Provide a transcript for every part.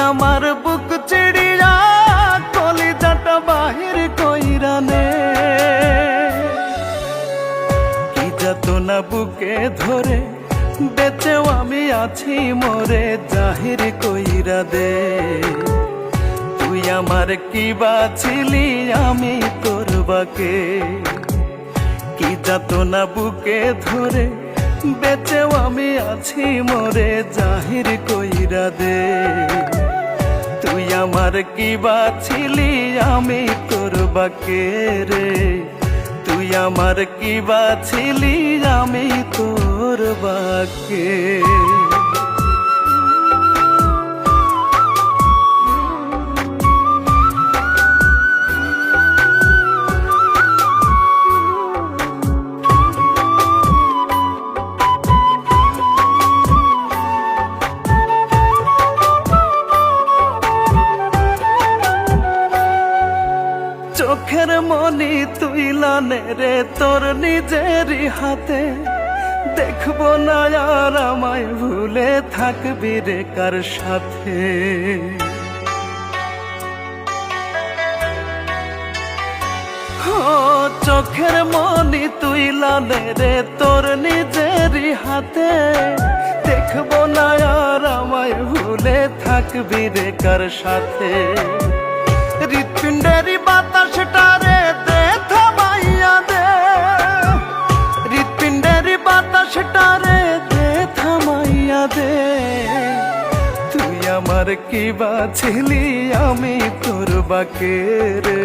আমার বুক চিড়িয়া কলিজাটা বাহির কইরা নে। কি যাতনা বুকে ধরে বেঁচেও আমি আছি মোরে জাহির কইরা দে। তুই আমার কি বাছিলি আমি তোর বাকে। কি যাতনা বুকে ধরে বেঁচেও আমি আছি মোরে জাহির কইরা দে। তুই আমার কি বাছিলি আমি তোর বাকে রে। তুই আমার কি বাছিলি আমি তোর বাকে। চোখের মনি তুই লানে রে তোর নিজেরই হাতে। দেখবো না আর আমায় ভুলে থাকবি রে কার সাথে। চোখের মনি তুই লানে রে তোর নিজেরই হাতে। দেখবো না আর আমায় ভুলে থাকবি রে কার সাথে। হৃৎপিণ্ডেরই বাতাসটারে দে থামাইয়া দে। হৃৎপিণ্ডেরই বাতাসটারে দে থামাইয়া দে। তুই আমার কি বাছিলি আমি তোর বাকে রে।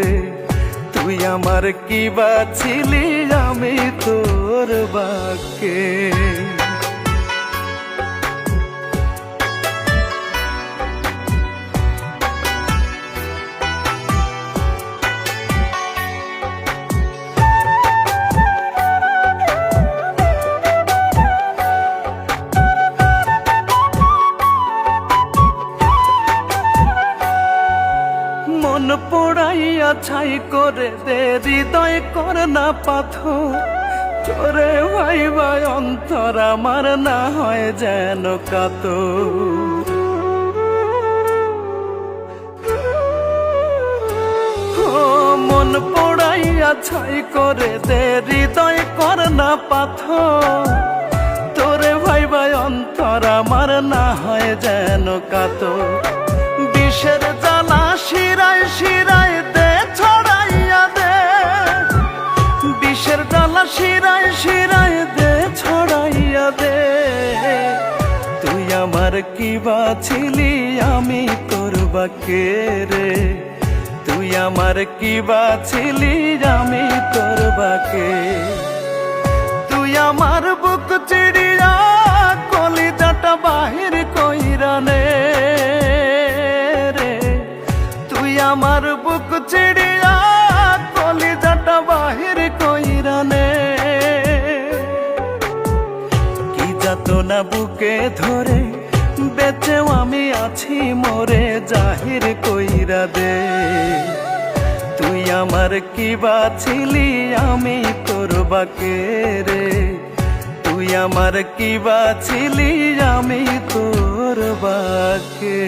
তুই আমার কি বাছিলি আমি তোর বাকে। মন পোড়াইয়া ছাই করে দে হৃদয় কর না পাথর। তোরে ভাইবা অন্তর আমার না হয় যেন কাতর। মন পোড়াইয়া ছাই করে দে হৃদয় কর না পাথর। তোরে ভাইবা অন্তর আমার না হয় যেন কাতর। বিষের জ্বালা শিরায় শিরায় দে ছড়াইয়া দে। বিষের জ্বালা শিরায় শিরায় দে ছড়াইয়া দে। তুই আমার কি বাছিলি আমি তোর বাকে রে। তুই আমার কি বাছিলি আমি তোর বাকে। তুই আমার বুক চিড়িয়া কলিজাটা বাহির কইরা নে। আমার বুক চিড়িয়া কলিজাটা বাহির কইরা নে। কি যাতনা বুকে ধরে বেঁচেও আমি আছি মোরে জাহির কইরা দে। তুই আমার কি বাছিলি আমি তোর বাকে রে। তুই আমার কি বাছিলি আমি তোর বাকে।